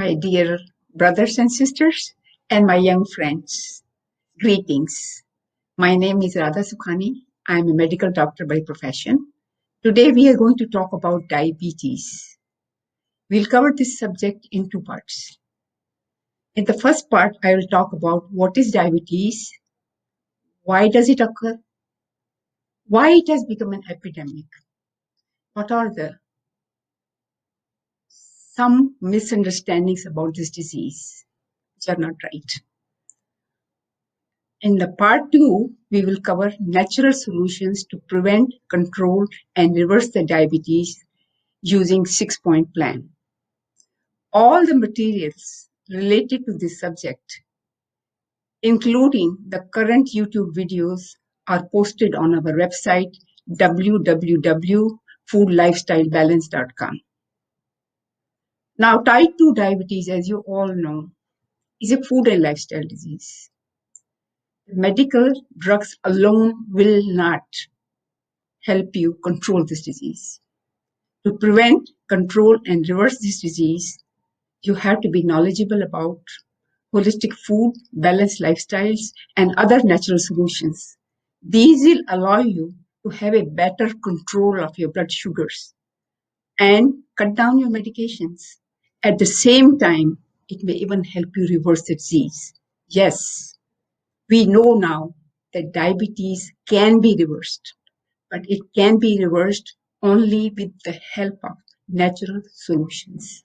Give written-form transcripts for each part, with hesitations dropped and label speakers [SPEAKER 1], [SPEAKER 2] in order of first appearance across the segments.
[SPEAKER 1] My dear brothers and sisters, and my young friends, greetings. My name is Radha Sukhani. I am a medical doctor by profession. Today we are going to talk about diabetes. We'll cover this subject in two parts. In the first part, I will talk about what is diabetes, why does it occur, why it has become an epidemic, what are some misunderstandings about this disease which are not right. In the part 2, we will cover natural solutions to prevent, control, and reverse the diabetes using 6-point plan. All the materials related to this subject, including the current YouTube videos, are posted on our website www.foodlifestylebalance.com. Now, type 2 diabetes, as you all know, is a food and lifestyle disease. Medical drugs alone will not help you control this disease. To prevent, control, and reverse this disease, you have to be knowledgeable about holistic food, balanced lifestyles, and other natural solutions. These will allow you to have a better control of your blood sugars and cut down your medications. At the same time, it may even help you reverse the disease. Yes, we know now that diabetes can be reversed, but it can be reversed only with the help of natural solutions.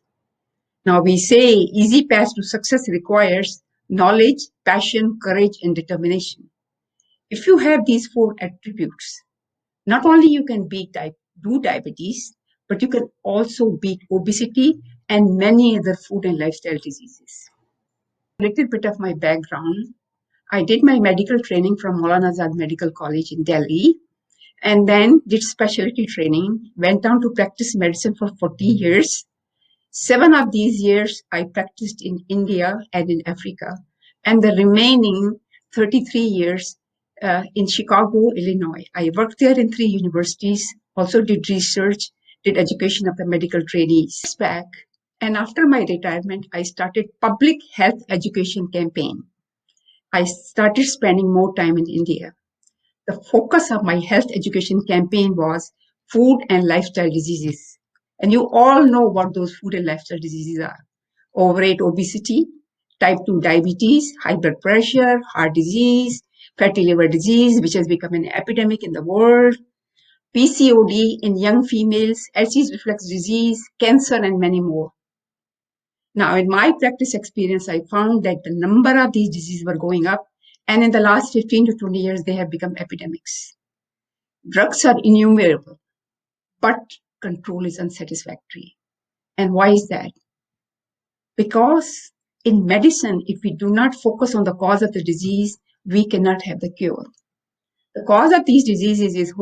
[SPEAKER 1] Now we say easy path to success requires knowledge, passion, courage, and determination. If you have these 4 attributes, not only you can beat diabetes, but you can also beat obesity and many other food and lifestyle diseases. A little bit of my background. I did my medical training from Maulana Azad Medical College in Delhi, and then did specialty training, went on to practice medicine for 40 years. 7 of these years I practiced in India and in Africa, and the remaining 33 years in Chicago, Illinois. I worked there in 3 universities, also did research, did education of the medical trainees. Back, and after my retirement, I started public health education campaign. I started spending more time in India. The focus of my health education campaign was food and lifestyle diseases. And you all know what those food and lifestyle diseases are. Overweight, obesity, type 2 diabetes, high blood pressure, heart disease, fatty liver disease, which has become an epidemic in the world, PCOD in young females, acid reflux disease, cancer, and many more. Now, in my practice experience, I found that the number of these diseases were going up, and in the last 15 to 20 years, they have become epidemics. Drugs are innumerable, but control is unsatisfactory. And why is that? Because in medicine, if we do not focus on the cause of the disease, we cannot have the cure. The cause of these diseases is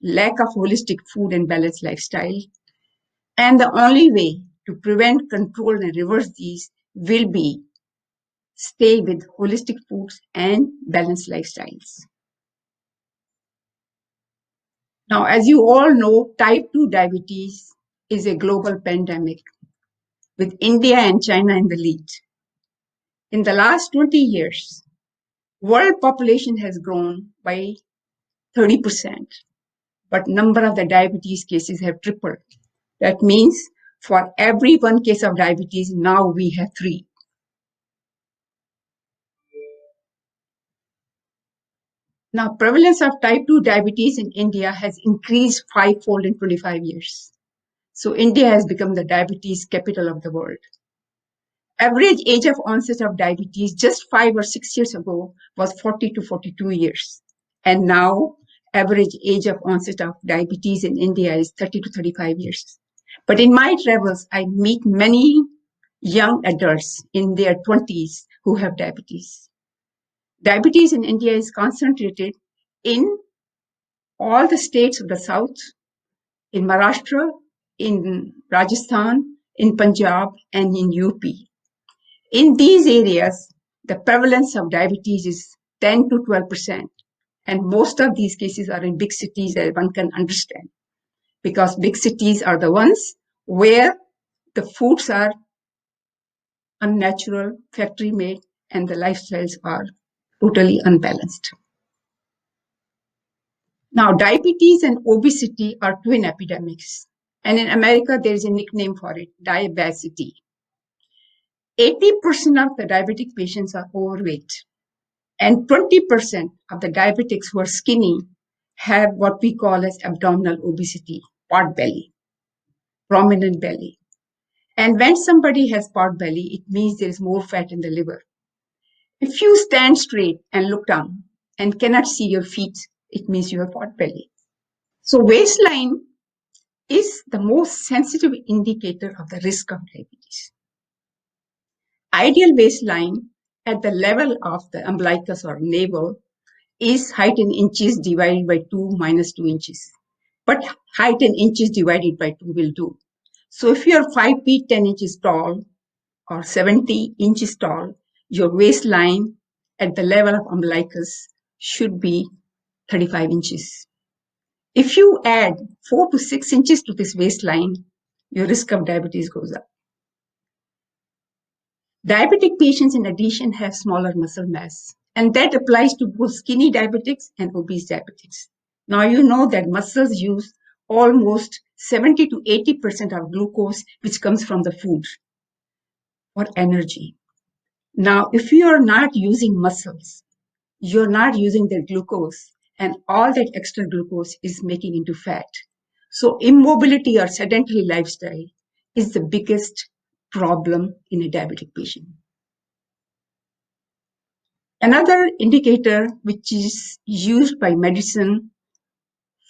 [SPEAKER 1] lack of holistic food and balanced lifestyle. And the only way to prevent, control, and reverse these will be stay with holistic foods and balanced lifestyles. Now, as you all know, type 2 diabetes is a global pandemic with India and China in the lead. In the last 20 years, world population has grown by 30%, but number of the diabetes cases have tripled. That means for every 1 case of diabetes, now we have 3. Now, prevalence of type 2 diabetes in India has increased 5-fold in 25 years. So India has become the diabetes capital of the world. Average age of onset of diabetes just 5 or 6 years ago was 40 to 42 years. And now average age of onset of diabetes in India is 30 to 35 years. But in my travels, I meet many young adults in their 20s who have diabetes. Diabetes in India is concentrated in all the states of the south, in Maharashtra, in Rajasthan, in Punjab, and in UP. In these areas, the prevalence of diabetes is 10 to 12%. And most of these cases are in big cities, as one can understand, because big cities are the ones where the foods are unnatural, factory-made, and the lifestyles are totally unbalanced. Now, diabetes and obesity are twin epidemics. And in America, there is a nickname for it, diabesity. 80% of the diabetic patients are overweight. And 20% of the diabetics who are skinny have what we call as abdominal obesity, pot belly, prominent belly. And when somebody has pot belly, it means there is more fat in the liver. If you stand straight and look down and cannot see your feet, it means you have pot belly. So waistline is the most sensitive indicator of the risk of diabetes. Ideal waistline at the level of the umbilicus or navel is height in inches divided by 2 minus 2 inches. But height in inches divided by 2 will do. So if you're 5 feet 10 inches tall or 70 inches tall, your waistline at the level of umbilicus should be 35 inches. If you add 4 to 6 inches to this waistline, your risk of diabetes goes up. Diabetic patients, in addition, have smaller muscle mass, and that applies to both skinny diabetics and obese diabetics. Now, you know that muscles use almost 70 to 80% of glucose, which comes from the food for energy. Now, if you are not using muscles, you're not using the glucose, and all that extra glucose is making into fat. So immobility or sedentary lifestyle is the biggest problem in a diabetic patient. Another indicator which is used by medicine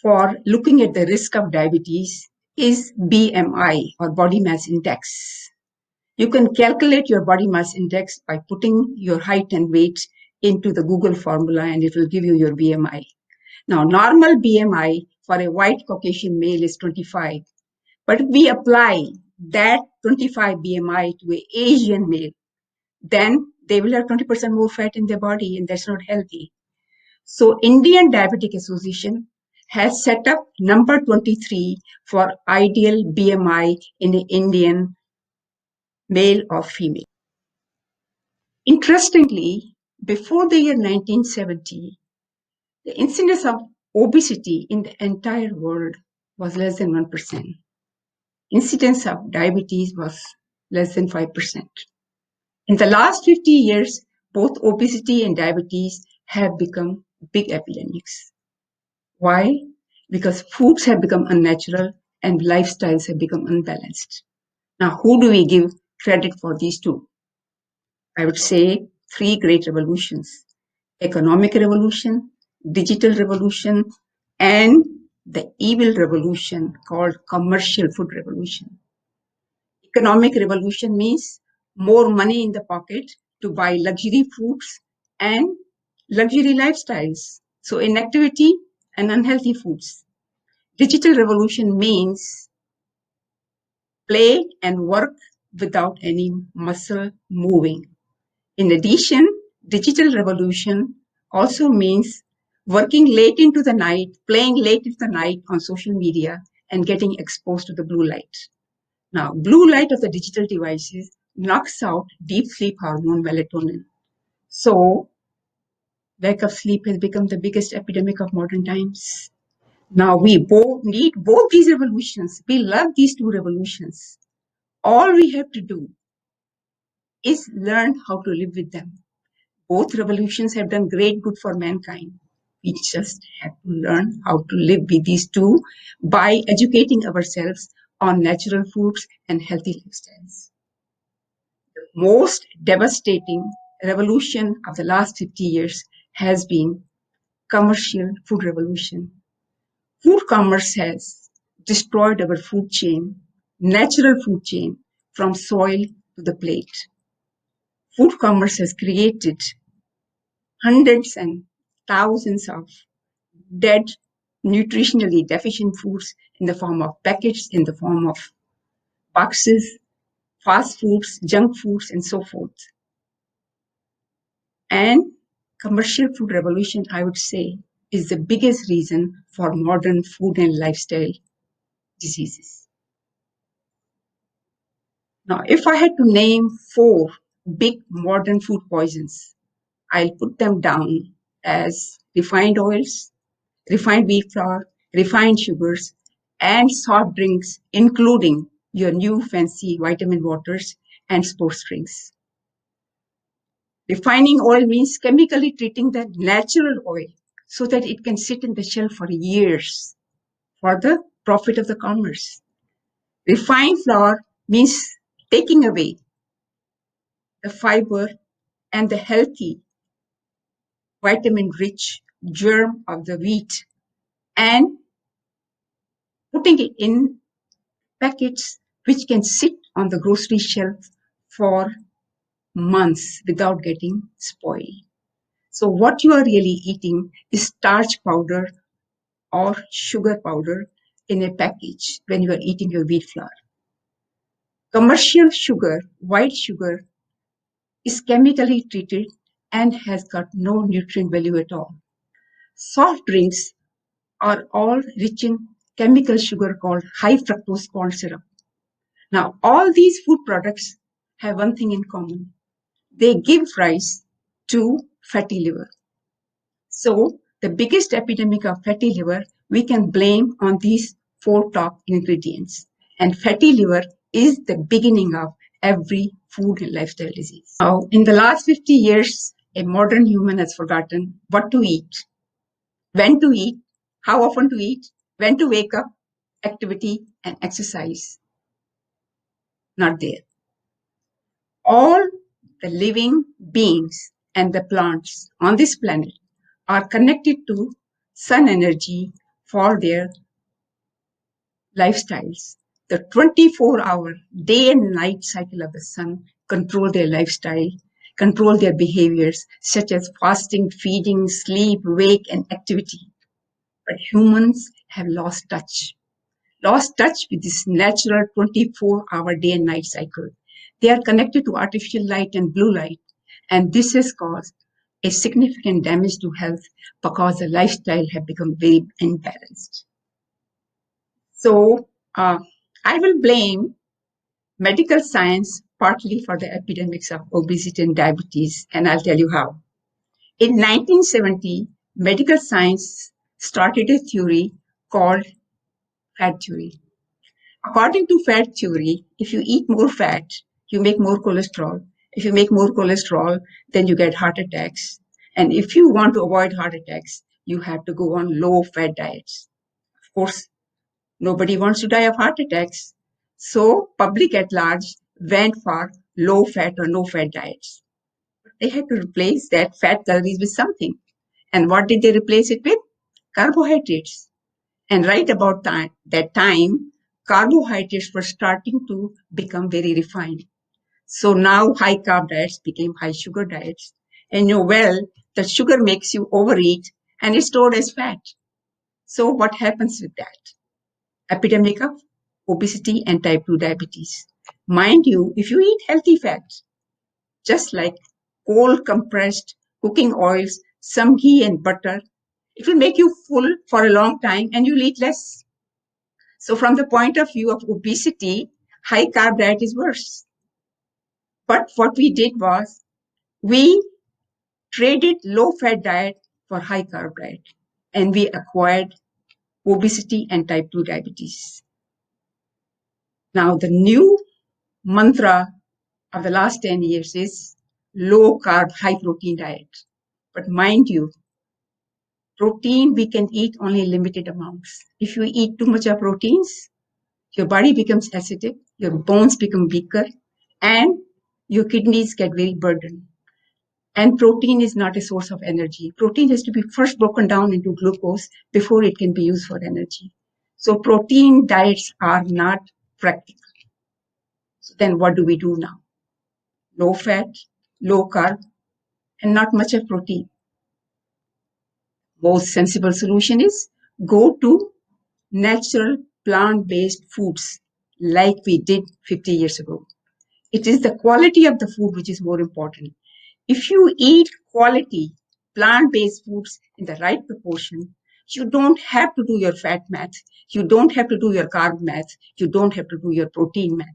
[SPEAKER 1] for looking at the risk of diabetes is BMI or body mass index. You can calculate your body mass index by putting your height and weight into the Google formula and it will give you your BMI. Now, normal BMI for a white Caucasian male is 25. But if we apply that 25 BMI to an Asian male, then they will have 20% more fat in their body, and that's not healthy. So Indian Diabetic Association has set up number 23 for ideal BMI in an Indian male or female. Interestingly, before the year 1970, the incidence of obesity in the entire world was less than 1%. Incidence of diabetes was less than 5%. In the last 50 years, both obesity and diabetes have become big epidemics. Why? Because foods have become unnatural and lifestyles have become unbalanced. Now, who do we give credit for these two? I would say three great revolutions: economic revolution, digital revolution, and the evil revolution called commercial food revolution. Economic revolution means more money in the pocket to buy luxury foods and luxury lifestyles. So inactivity and unhealthy foods. Digital revolution means play and work without any muscle moving. In addition, digital revolution also means working late into the night, playing late into the night on social media, and getting exposed to the blue light. Now, blue light of the digital devices knocks out deep sleep hormone melatonin. So, lack of sleep has become the biggest epidemic of modern times. Now, we both need both these revolutions. We love these two revolutions. All we have to do is learn how to live with them. Both revolutions have done great good for mankind. We just have to learn how to live with these two by educating ourselves on natural foods and healthy lifestyles. The most devastating revolution of the last 50 years has been commercial food revolution. Food commerce has destroyed our food chain, natural food chain, from soil to the plate. Food commerce has created hundreds and thousands of dead, nutritionally deficient foods in the form of packets, in the form of boxes, fast foods, junk foods, and so forth. And commercial food revolution, I would say, is the biggest reason for modern food and lifestyle diseases. Now, if I had to name 4 big modern food poisons, I'll put them down as refined oils, refined wheat flour, refined sugars, and soft drinks, including your new fancy vitamin waters and sports drinks. Refining oil means chemically treating the natural oil so that it can sit in the shelf for years for the profit of the commerce. Refined flour means taking away the fiber and the healthy vitamin rich germ of the wheat and putting it in packets which can sit on the grocery shelf for months without getting spoiled. So what you are really eating is starch powder or sugar powder in a package when you are eating your wheat flour. Commercial sugar, white sugar, is chemically treated and has got no nutrient value at all. Soft drinks are all rich in chemical sugar called high fructose corn syrup. Now, all these food products have one thing in common. They give rise to fatty liver. So, the biggest epidemic of fatty liver we can blame on these 4 top ingredients. And fatty liver is the beginning of every food and lifestyle disease. Now, in the last 50 years, a modern human has forgotten what to eat, when to eat, how often to eat, when to wake up, activity, and exercise. Not there. All the living beings and the plants on this planet are connected to sun energy for their lifestyles. The 24-hour day and night cycle of the sun control their lifestyle, control their behaviors, such as fasting, feeding, sleep, wake, and activity. But humans have lost touch with this natural 24-hour day and night cycle. They are connected to artificial light and blue light, and this has caused a significant damage to health because the lifestyle have become very imbalanced. So I will blame medical science partly for the epidemics of obesity and diabetes, and I'll tell you how. In 1970, medical science started a theory called fat theory. According to fat theory, if you eat more fat, you make more cholesterol. If you make more cholesterol, then you get heart attacks. And if you want to avoid heart attacks, you have to go on low fat diets. Of course, nobody wants to die of heart attacks. So public at large went for low fat or no fat diets. They had to replace that fat calories with something. And what did they replace it with? Carbohydrates. And right about that time, carbohydrates were starting to become very refined. So now high carb diets became high sugar diets. And you know well that sugar makes you overeat and is stored as fat. So what happens with that? Epidemic of obesity and type 2 diabetes. Mind you, if you eat healthy fats, just like cold compressed cooking oils, some ghee and butter, it will make you full for a long time and you'll eat less. So from the point of view of obesity, high carb diet is worse. But what we did was we traded low fat diet for high carb diet and we acquired obesity and type 2 diabetes. Now the new mantra of the last 10 years is low carb, high protein diet. But mind you, protein we can eat only limited amounts. If you eat too much of proteins, your body becomes acidic, your bones become weaker, and your kidneys get very burdened. And protein is not a source of energy. Protein has to be first broken down into glucose before it can be used for energy. So protein diets are not practical. So then what do we do now? Low fat, low carb, and not much of protein. Most sensible solution is go to natural plant-based foods like we did 50 years ago. It is the quality of the food which is more important. If you eat quality plant-based foods in the right proportion, you don't have to do your fat math. You don't have to do your carb math. You don't have to do your protein math.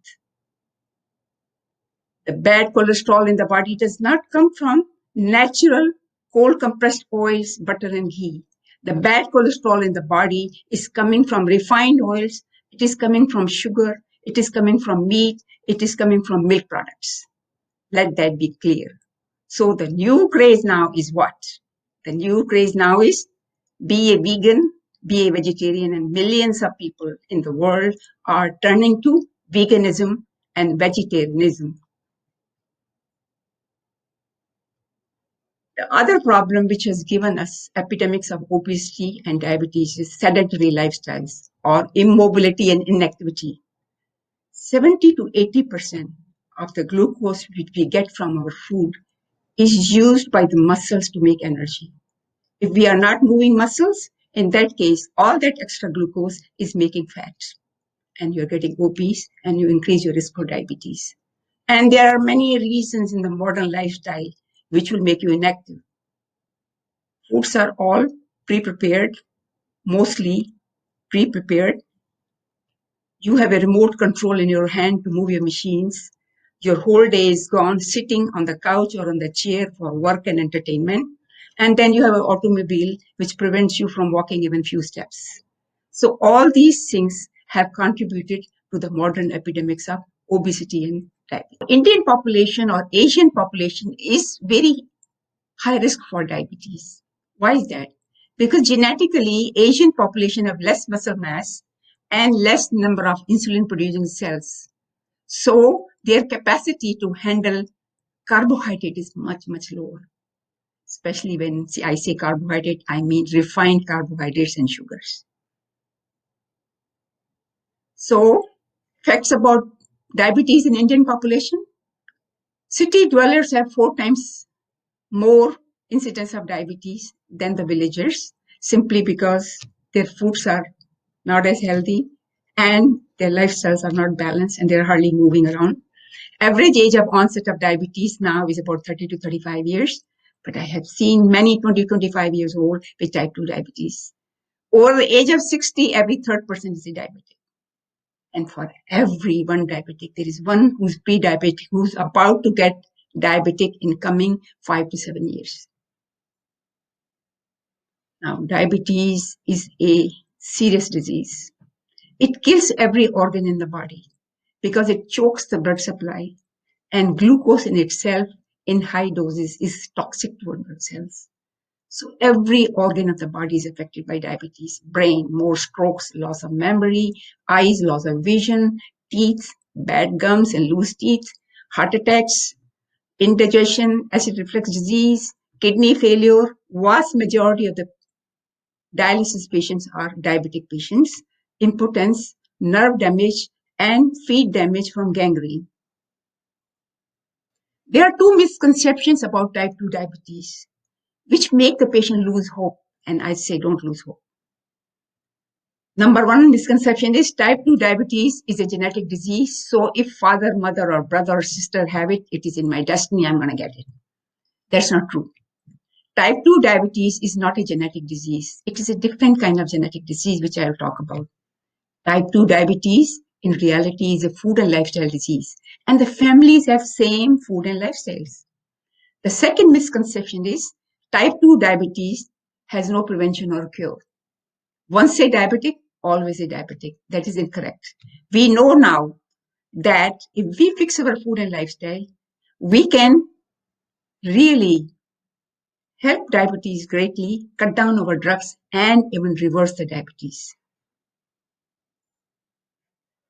[SPEAKER 1] The bad cholesterol in the body does not come from natural cold compressed oils, butter and ghee. The bad cholesterol in the body is coming from refined oils. It is coming from sugar. It is coming from meat. It is coming from milk products. Let that be clear. So the new craze now is what? The new craze now is be a vegan, be a vegetarian, and millions of people in the world are turning to veganism and vegetarianism. The other problem which has given us epidemics of obesity and diabetes is sedentary lifestyles or immobility and inactivity. 70 to 80% of the glucose which we get from our food is used by the muscles to make energy. If we are not moving muscles, in that case, all that extra glucose is making fat and you're getting obese and you increase your risk for diabetes. And there are many reasons in the modern lifestyle which will make you inactive. Foods are all pre-prepared, mostly pre-prepared. You have a remote control in your hand to move your machines. Your whole day is gone sitting on the couch or on the chair for work and entertainment. And then you have an automobile which prevents you from walking even few steps. So all these things have contributed to the modern epidemics of obesity and diabetes. Indian population or Asian population is very high risk for diabetes. Why is that? Because genetically, Asian population have less muscle mass and less number of insulin producing cells. So their capacity to handle carbohydrate is much, much lower. Especially when I say carbohydrate, I mean refined carbohydrates and sugars. So facts about diabetes in Indian population. City dwellers have 4 times more incidence of diabetes than the villagers, simply because their foods are not as healthy and their lifestyles are not balanced and they're hardly moving around. Average age of onset of diabetes now is about 30 to 35 years, but I have seen many 20, 25 years old with type 2 diabetes. Over the age of 60, every third person is a diabetic. And for every one diabetic, there is one who's pre-diabetic, who's about to get diabetic in coming 5 to 7 years. Now, diabetes is a serious disease. It kills every organ in the body because it chokes the blood supply, and glucose in itself in high doses is toxic to blood cells. So every organ of the body is affected by diabetes. Brain, more strokes, loss of memory, eyes, loss of vision, teeth, bad gums and loose teeth, heart attacks, indigestion, acid reflux disease, kidney failure. Vast majority of the dialysis patients are diabetic patients, impotence, nerve damage, and feet damage from gangrene. There are 2 misconceptions about type 2 diabetes, which make the patient lose hope. And I say, don't lose hope. Number 1 misconception is type 2 diabetes is a genetic disease. So if father, mother, or brother or sister have it, it is in my destiny, I'm going to get it. That's not true. Type 2 diabetes is not a genetic disease. It is a different kind of genetic disease, which I will talk about. Type 2 diabetes in reality is a food and lifestyle disease, and the families have same food and lifestyles. The second misconception is type 2 diabetes has no prevention or cure. Once a diabetic, always a diabetic. That is incorrect. We know now that if we fix our food and lifestyle, we can really help diabetes greatly, cut down our drugs, and even reverse the diabetes.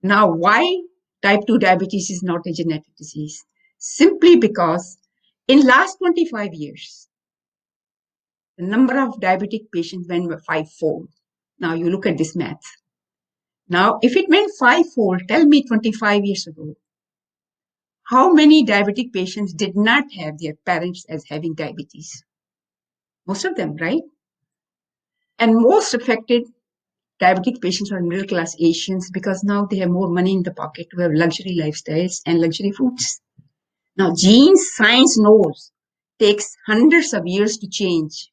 [SPEAKER 1] Now, why type 2 diabetes is not a genetic disease? Simply because in last 25 years, the number of diabetic patients went 5-fold. Now you look at this math. Now, if it went 5-fold, tell me 25 years ago, how many diabetic patients did not have their parents as having diabetes? Most of them, right? And most affected diabetic patients are middle class Asians because now they have more money in the pocket to have luxury lifestyles and luxury foods. Now, genes, science knows, takes hundreds of years to change,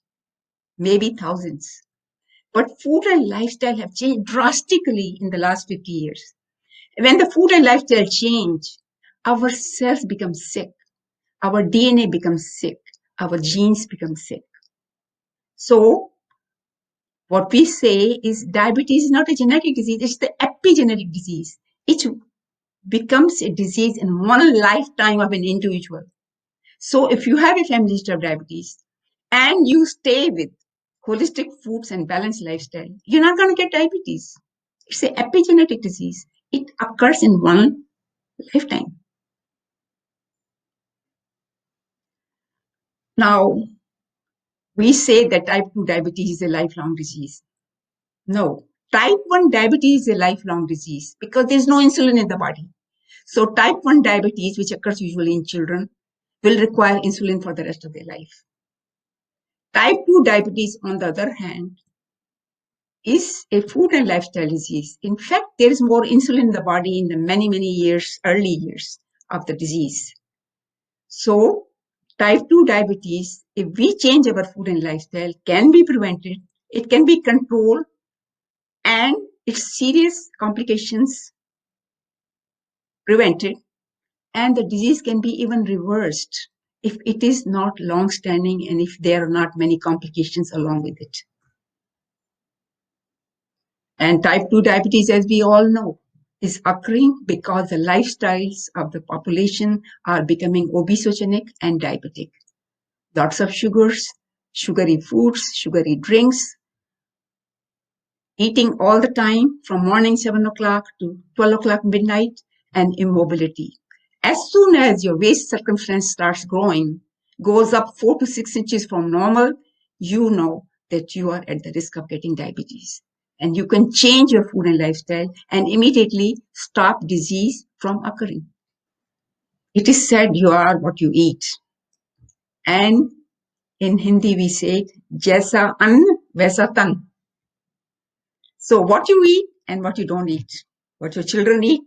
[SPEAKER 1] maybe thousands. But food and lifestyle have changed drastically in the last 50 years. When the food and lifestyle change, our cells become sick, our DNA becomes sick, our genes become sick. So what we say is diabetes is not a genetic disease, it's the epigenetic disease. It becomes a disease in one lifetime of an individual. So if you have a family history of diabetes and you stay with holistic foods and balanced lifestyle, you're not going to get diabetes. It's an epigenetic disease. It occurs in one lifetime. Now, we say that type 2 diabetes is a lifelong disease. No, type 1 diabetes is a lifelong disease because there's no insulin in the body. So type 1 diabetes, which occurs usually in children, will require insulin for the rest of their life. Type 2 diabetes, on the other hand, is a food and lifestyle disease. In fact, there is more insulin in the body in the many, many years, early years of the disease. So type 2 diabetes, if we change our food and lifestyle, can be prevented, it can be controlled, and its serious complications prevented, and the disease can be even reversed if it is not long-standing and if there are not many complications along with it. And type 2 diabetes, as we all know, is occurring because the lifestyles of the population are becoming obesogenic and diabetic. Lots of sugars, sugary foods, sugary drinks, eating all the time from morning 7 o'clock to 12 o'clock midnight, and immobility. As soon as your waist circumference starts growing, goes up 4 to 6 inches from normal, you know that you are at the risk of getting diabetes. And you can change your food and lifestyle and immediately stop disease from occurring. It is said you are what you eat. And in Hindi we say, Jaisa ann, vaisa tan. So what you eat and what you don't eat, what your children eat,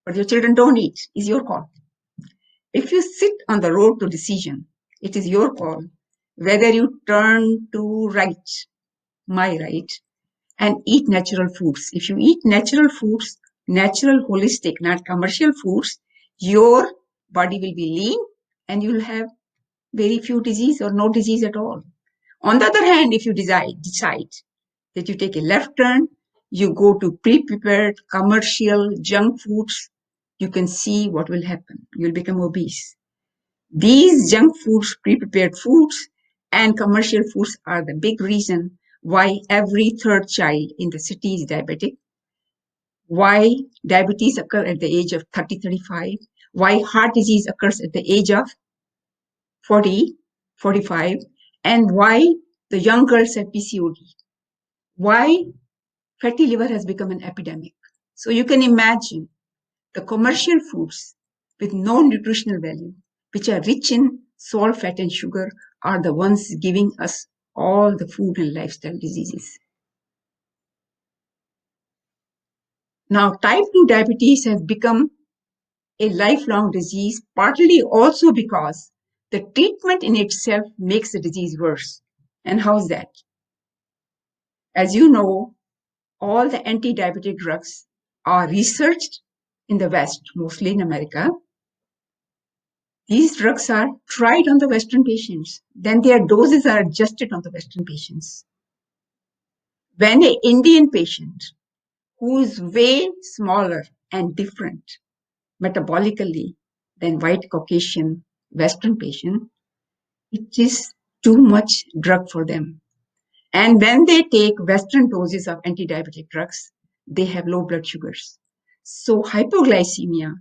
[SPEAKER 1] what your children don't eat is your call. If you sit on the road to decision, it is your call whether you turn to right, my right, and eat natural foods. If you eat natural foods, natural, holistic, not commercial foods, your body will be lean and you'll have very few disease or no disease at all. On the other hand, if you decide that you take a left turn, you go to pre-prepared, commercial, junk foods, you can see what will happen. You'll become obese. These junk foods, pre-prepared foods, and commercial foods are the big reason why every third child in the city is diabetic, why diabetes occurs at the age of 30, 35, why heart disease occurs at the age of 40, 45, and why the young girls have PCOD, why fatty liver has become an epidemic. So you can imagine the commercial foods with no nutritional value, which are rich in salt, fat, and sugar, are the ones giving us all the food and lifestyle diseases. Now, type 2 diabetes has become a lifelong disease, partly also because the treatment in itself makes the disease worse. And how's that? As you know, all the anti-diabetic drugs are researched in the West, mostly in America. These drugs are tried on the Western patients. Then their doses are adjusted on the Western patients. When an Indian patient who is way smaller and different metabolically than white Caucasian Western patient, it is too much drug for them. And when they take Western doses of anti-diabetic drugs, they have low blood sugars. So hypoglycemia,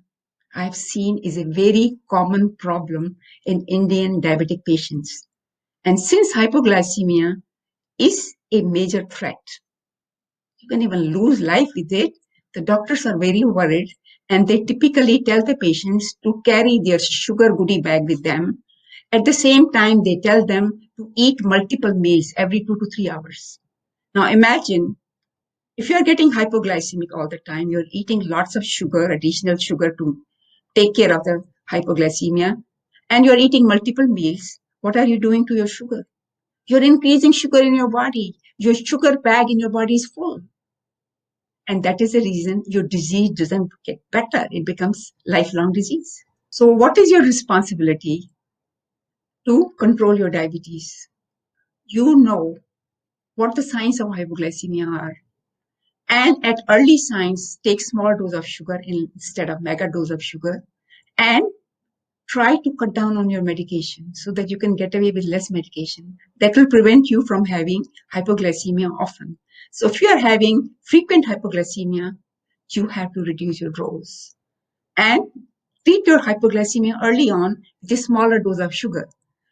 [SPEAKER 1] I've seen, is a very common problem in Indian diabetic patients. And since hypoglycemia is a major threat, you can even lose life with it, the doctors are very worried and they typically tell the patients to carry their sugar goodie bag with them. At the same time, they tell them to eat multiple meals every 2 to 3 hours. Now imagine if you're getting hypoglycemic all the time, you're eating lots of sugar, additional sugar to take care of the hypoglycemia, and you're eating multiple meals. What are you doing to your sugar? You're increasing sugar in your body. Your sugar bag in your body is full. And that is the reason your disease doesn't get better. It becomes lifelong disease. So what is your responsibility to control your diabetes? You know what the signs of hypoglycemia are. And at early signs, take small dose of sugar instead of mega dose of sugar, and try to cut down on your medication so that you can get away with less medication. That will prevent you from having hypoglycemia often. So if you are having frequent hypoglycemia, you have to reduce your dose and treat your hypoglycemia early on with a smaller dose of sugar.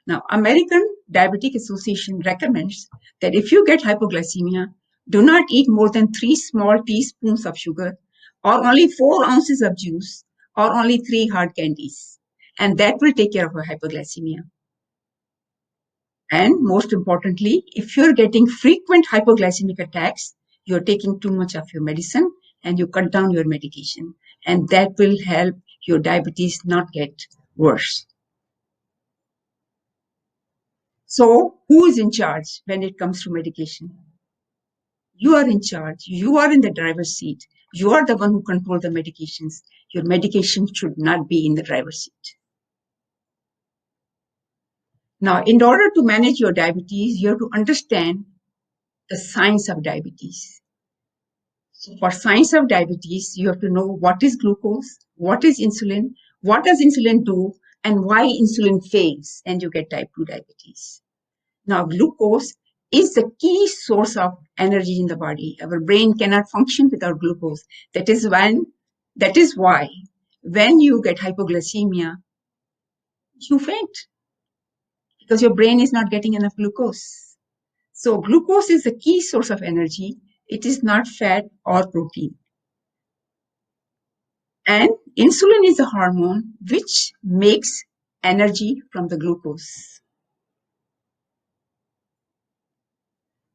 [SPEAKER 1] Now, American Diabetic Association recommends that if you get hypoglycemia, do not eat more than 3 small teaspoons of sugar, or only 4 ounces of juice, or only 3 hard candies. And that will take care of your hypoglycemia. And most importantly, if you're getting frequent hypoglycemic attacks, you're taking too much of your medicine and you cut down your medication. And that will help your diabetes not get worse. So who is in charge when it comes to medication? You are in charge. You are in the driver's seat. You are the one who controls the medications. Your medication should not be in the driver's seat. Now, in order to manage your diabetes, you have to understand the science of diabetes. So for science of diabetes, you have to know what is glucose, what is insulin, what does insulin do, and why insulin fails, and you get type 2 diabetes. Now, glucose is the key source of energy in the body. Our brain cannot function without glucose. That is why when you get hypoglycemia, you faint because your brain is not getting enough glucose. So glucose is the key source of energy. It is not fat or protein. And insulin is a hormone which makes energy from the glucose.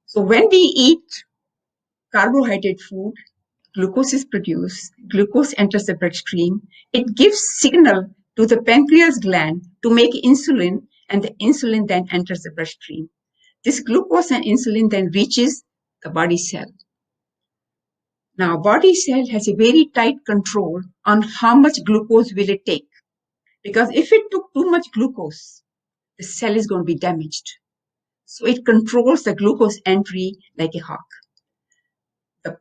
[SPEAKER 1] So when we eat carbohydrate food, glucose is produced, glucose enters the bloodstream, it gives signal to the pancreas gland to make insulin, and the insulin then enters the bloodstream. This glucose and insulin then reaches the body cell. Now, body cell has a very tight control on how much glucose will it take. Because if it took too much glucose, the cell is going to be damaged. So it controls the glucose entry like a hawk. The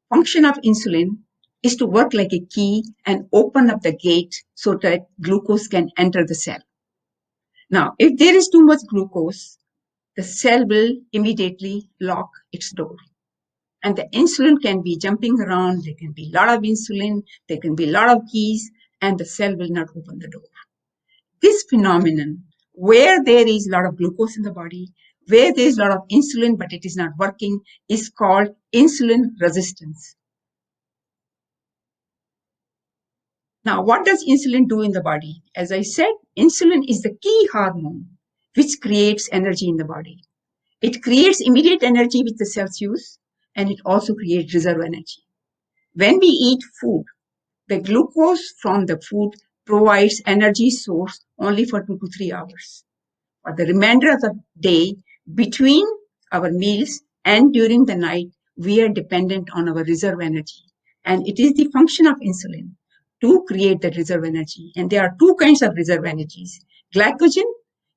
[SPEAKER 1] function of insulin is to work like a key and open up the gate so that glucose can enter the cell. Now, if there is too much glucose, the cell will immediately lock its door. And the insulin can be jumping around. There can be a lot of insulin. There can be a lot of keys, and the cell will not open the door. This phenomenon, where there is a lot of glucose in the body, where there is a lot of insulin, but it is not working, is called insulin resistance. Now, what does insulin do in the body? As I said, insulin is the key hormone which creates energy in the body. It creates immediate energy which the cells use, and it also creates reserve energy. When we eat food, the glucose from the food provides energy source only for 2 to 3 hours. For the remainder of the day, between our meals and during the night, we are dependent on our reserve energy. And it is the function of insulin to create that reserve energy. And there are 2 kinds of reserve energies. Glycogen,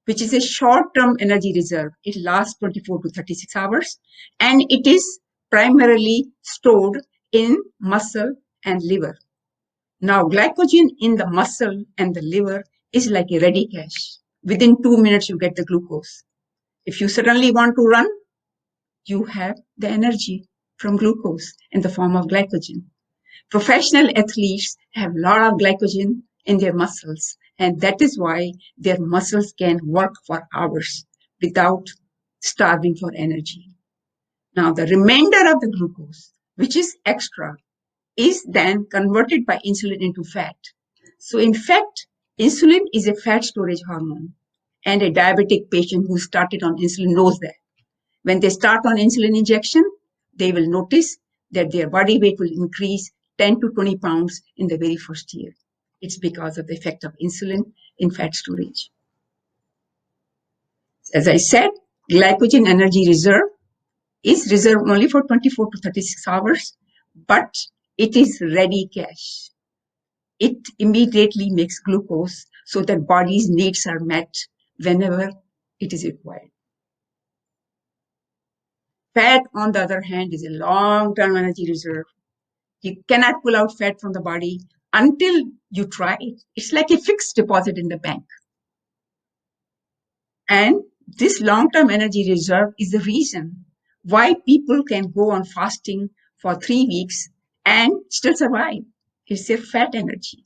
[SPEAKER 1] which is a short-term energy reserve. It lasts 24 to 36 hours. And it is primarily stored in muscle and liver. Now, glycogen in the muscle and the liver is like a ready cash. Within 2 minutes, you get the glucose. If you suddenly want to run, you have the energy from glucose in the form of glycogen. Professional athletes have a lot of glycogen in their muscles, and that is why their muscles can work for hours without starving for energy. Now, the remainder of the glucose, which is extra, is then converted by insulin into fat. So in fact, insulin is a fat storage hormone. And a diabetic patient who started on insulin knows that. When they start on insulin injection, they will notice that their body weight will increase 10 to 20 pounds in the very first year. It's because of the effect of insulin in fat storage. As I said, glycogen energy reserve is reserved only for 24 to 36 hours. but it is ready cash. It immediately makes glucose so that body's needs are met whenever it is required. Fat, on the other hand, is a long-term energy reserve. You cannot pull out fat from the body until you try it. It's like a fixed deposit in the bank. And this long-term energy reserve is the reason why people can go on fasting for 3 weeks and still survive. It's their fat energy.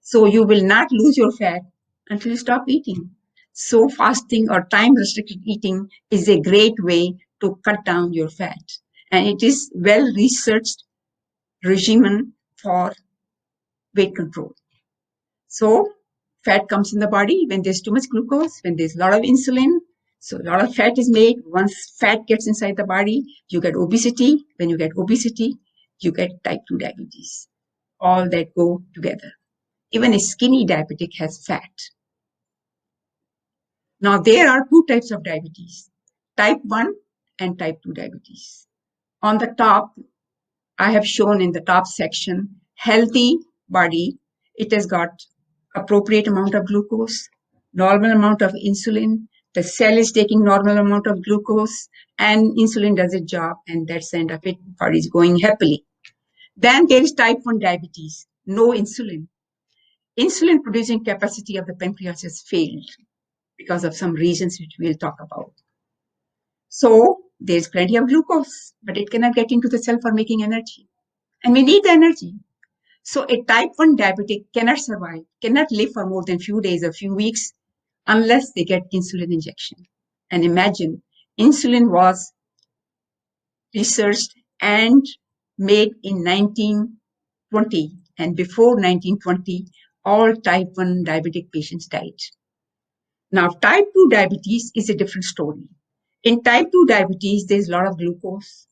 [SPEAKER 1] So you will not lose your fat until you stop eating. So fasting or time restricted eating is a great way to cut down your fat. And it is well researched regimen for weight control. So fat comes in the body when there's too much glucose, when there's a lot of insulin. So a lot of fat is made. Once fat gets inside the body, you get obesity. When you get obesity, you get type 2 diabetes. All that go together. Even a skinny diabetic has fat. Now, there are two types of diabetes, type 1 and type 2 diabetes. On the top, I have shown in the top section, healthy body. It has got appropriate amount of glucose, normal amount of insulin. The cell is taking normal amount of glucose and insulin does its job and that's the end of it. Body is going happily. Then there is type 1 diabetes, no insulin. Insulin producing capacity of the pancreas has failed because of some reasons which we'll talk about. So there's plenty of glucose, but it cannot get into the cell for making energy. And we need the energy. So a type 1 diabetic cannot survive, cannot live for more than few days or few weeks unless they get insulin injection. And imagine, insulin was researched and made in 1920. And before 1920, all type 1 diabetic patients died. Now, type 2 diabetes is a different story. In type 2 diabetes, there's a lot of glucose,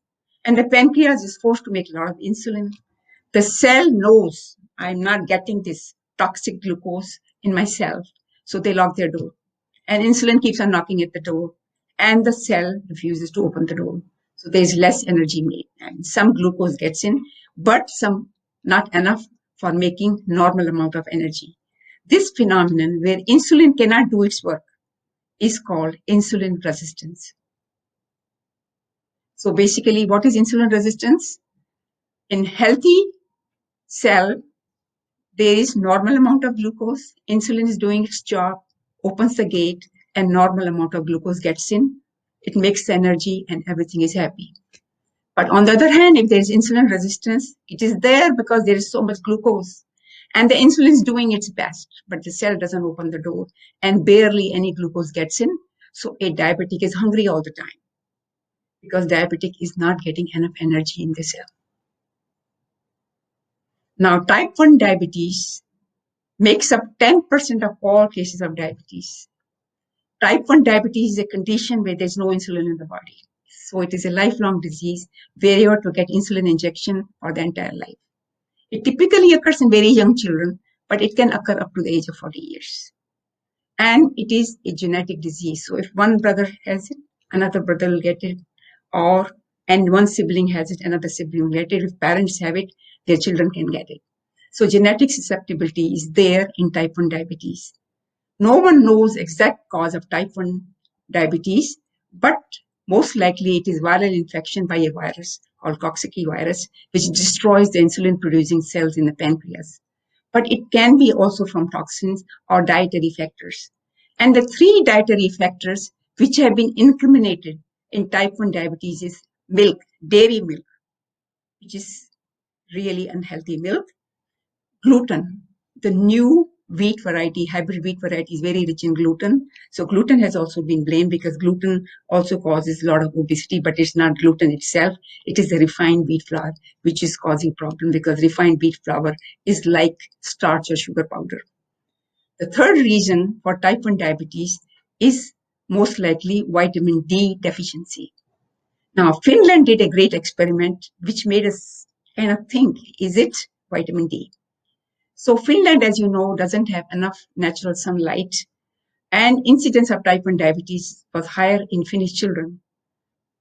[SPEAKER 1] and the pancreas is forced to make a lot of insulin. The cell knows I'm not getting this toxic glucose in my cell, so they lock their door. And insulin keeps on knocking at the door, and the cell refuses to open the door. So there's less energy made, and some glucose gets in, but some not enough for making normal amount of energy. This phenomenon where insulin cannot do its work is called insulin resistance. So basically, what is insulin resistance? In healthy cell, there is normal amount of glucose, insulin is doing its job, opens the gate, and normal amount of glucose gets in. It makes the energy and everything is happy. But on the other hand, if there is insulin resistance, it is there because there is so much glucose. And the insulin is doing its best, but the cell doesn't open the door and barely any glucose gets in. So a diabetic is hungry all the time because diabetic is not getting enough energy in the cell. Now, type 1 diabetes makes up 10% of all cases of diabetes. Type 1 diabetes is a condition where there's no insulin in the body. So it is a lifelong disease where you have to get insulin injection for the entire life. It typically occurs in very young children, but it can occur up to the age of 40 years. And it is a genetic disease. So if one brother has it, another brother will get it, and one sibling has it, another sibling will get it. If parents have it, their children can get it. So genetic susceptibility is there in type 1 diabetes. No one knows exact cause of type 1 diabetes, but most likely it is viral infection by a virus called Coxsackie virus, which destroys the insulin producing cells in the pancreas. But it can be also from toxins or dietary factors. And the three dietary factors which have been incriminated in type 1 diabetes is milk, dairy milk, which is really unhealthy milk, gluten, the new wheat variety, hybrid wheat variety is very rich in gluten. So gluten has also been blamed because gluten also causes a lot of obesity, but it's not gluten itself. It is the refined wheat flour, which is causing problem because refined wheat flour is like starch or sugar powder. The third reason for type 1 diabetes is most likely vitamin D deficiency. Now, Finland did a great experiment which made us kind of think, is it vitamin D? So Finland, as you know, doesn't have enough natural sunlight, and incidence of type 1 diabetes was higher in Finnish children.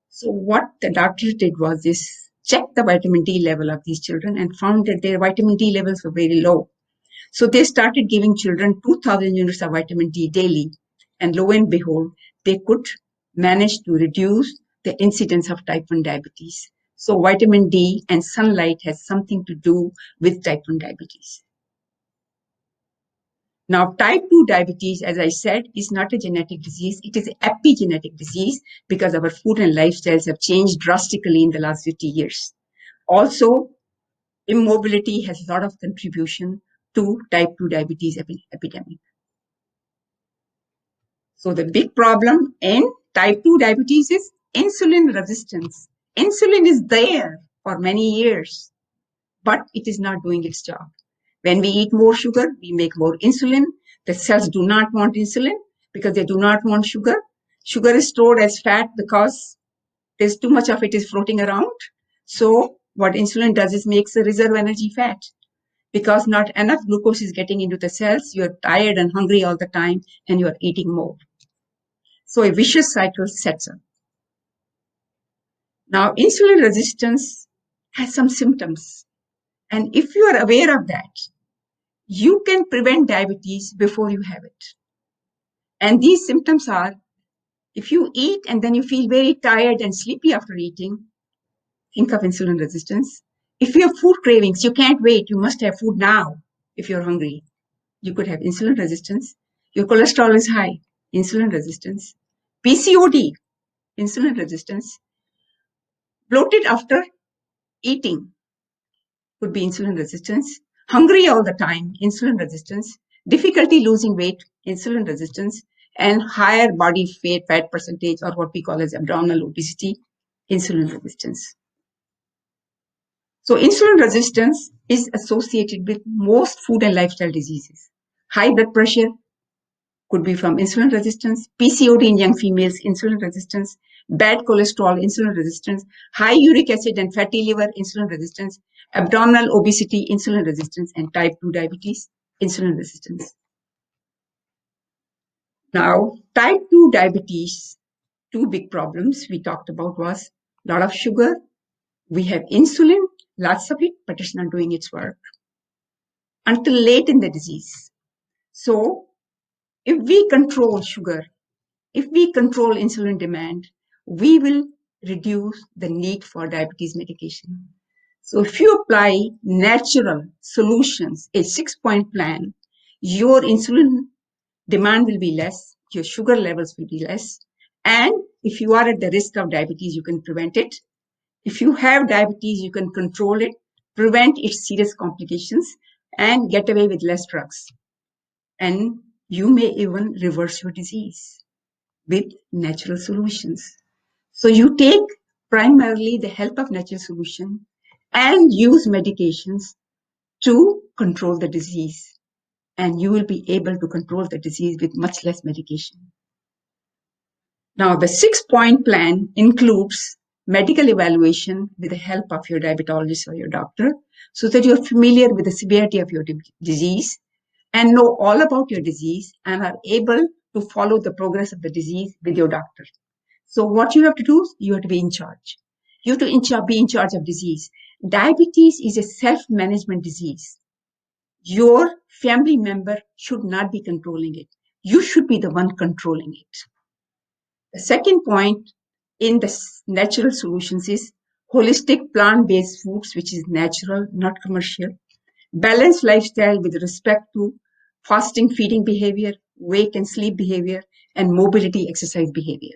[SPEAKER 1] So what the doctors did was this, checked the vitamin D level of these children and found that their vitamin D levels were very low. So they started giving children 2,000 units of vitamin D daily. And lo and behold, they could manage to reduce the incidence of type 1 diabetes. So vitamin D and sunlight has something to do with type 1 diabetes. Now, type 2 diabetes, as I said, is not a genetic disease. It is an epigenetic disease because our food and lifestyles have changed drastically in the last 50 years. Also, immobility has a lot of contribution to type 2 diabetes epidemic. So the big problem in type 2 diabetes is insulin resistance. Insulin is there for many years, but it is not doing its job. When we eat more sugar, we make more insulin. The cells do not want insulin because they do not want sugar. Sugar is stored as fat because there's too much of it is floating around. So what insulin does is makes a reserve energy fat. Because not enough glucose is getting into the cells, you're tired and hungry all the time, and you're eating more. So a vicious cycle sets up. Now, insulin resistance has some symptoms. And if you are aware of that, you can prevent diabetes before you have it. And these symptoms are, if you eat and then you feel very tired and sleepy after eating, think of insulin resistance. If you have food cravings, you can't wait, you must have food now if you're hungry. You could have insulin resistance. Your cholesterol is high, insulin resistance. PCOD, insulin resistance. Bloated after eating could be insulin resistance. Hungry all the time, insulin resistance. Difficulty losing weight, insulin resistance. And higher body fat percentage, or what we call as abdominal obesity, insulin resistance. So insulin resistance is associated with most food and lifestyle diseases. High blood pressure could be from insulin resistance, PCOD in young females, insulin resistance, bad cholesterol, insulin resistance, high uric acid and fatty liver, insulin resistance, abdominal obesity, insulin resistance, and type 2 diabetes, insulin resistance. Now, type 2 diabetes, two big problems we talked about was a lot of sugar. We have insulin, lots of it, but it's not doing its work until late in the disease. So if we control sugar, if we control insulin demand, we will reduce the need for diabetes medication. So if you apply natural solutions, a 6-point plan, your insulin demand will be less, your sugar levels will be less, and if you are at the risk of diabetes, you can prevent it. If you have diabetes, you can control it, prevent its serious complications, and get away with less drugs. And you may even reverse your disease with natural solutions. So you take primarily the help of natural solution and use medications to control the disease. And you will be able to control the disease with much less medication. Now, the 6-point plan includes medical evaluation with the help of your diabetologist or your doctor so that you're familiar with the severity of your disease and know all about your disease and are able to follow the progress of the disease with your doctor. So what you have to do, you have to be in charge. You have to be in charge of disease. Diabetes is a self-management disease. Your family member should not be controlling it. You should be the one controlling it. The second point in the natural solutions is holistic plant-based foods, which is natural, not commercial. Balanced lifestyle with respect to fasting, feeding behavior, wake and sleep behavior, and mobility exercise behavior.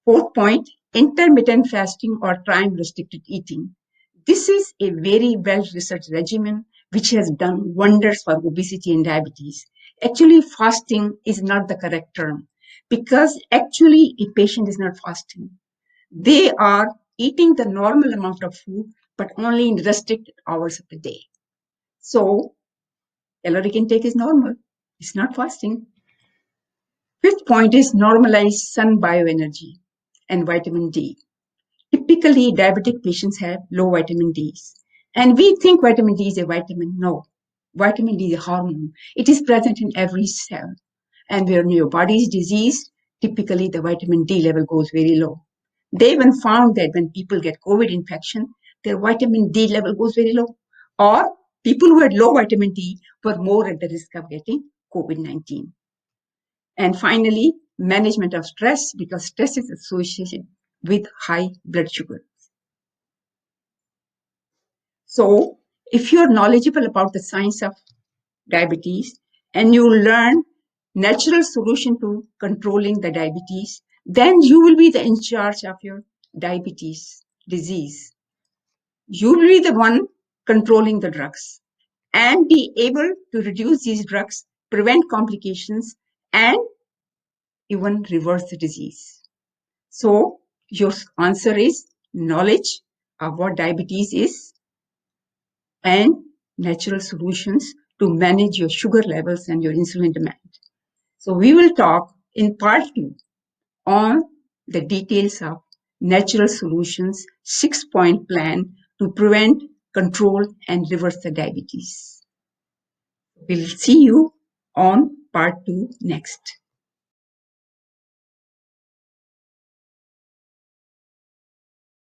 [SPEAKER 1] Fourth point, intermittent fasting or time-restricted eating. This is a very well-researched regimen which has done wonders for obesity and diabetes. Actually, fasting is not the correct term because actually a patient is not fasting. They are eating the normal amount of food, but only in restricted hours of the day. So, caloric intake is normal. It's not fasting. Fifth point is normalize sun bioenergy and vitamin D. Typically, diabetic patients have low vitamin Ds. And we think vitamin D is a vitamin. No, vitamin D is a hormone. It is present in every cell. And when your body is diseased, typically the vitamin D level goes very low. They even found that when people get COVID infection, their vitamin D level goes very low. Or people who had low vitamin D were more at the risk of getting COVID-19. And finally, management of stress, because stress is associated with high blood sugar. So if you're knowledgeable about the science of diabetes and you learn natural solution to controlling the diabetes, then you will be in charge of your diabetes disease. You will be the one controlling the drugs and be able to reduce these drugs, prevent complications, and even reverse the disease. So your answer is knowledge of what diabetes is and natural solutions to manage your sugar levels and your insulin demand. So we will talk in part 2 on the details of natural solutions 6-point plan to prevent, control, and reverse the diabetes. We'll see you on part 2 next.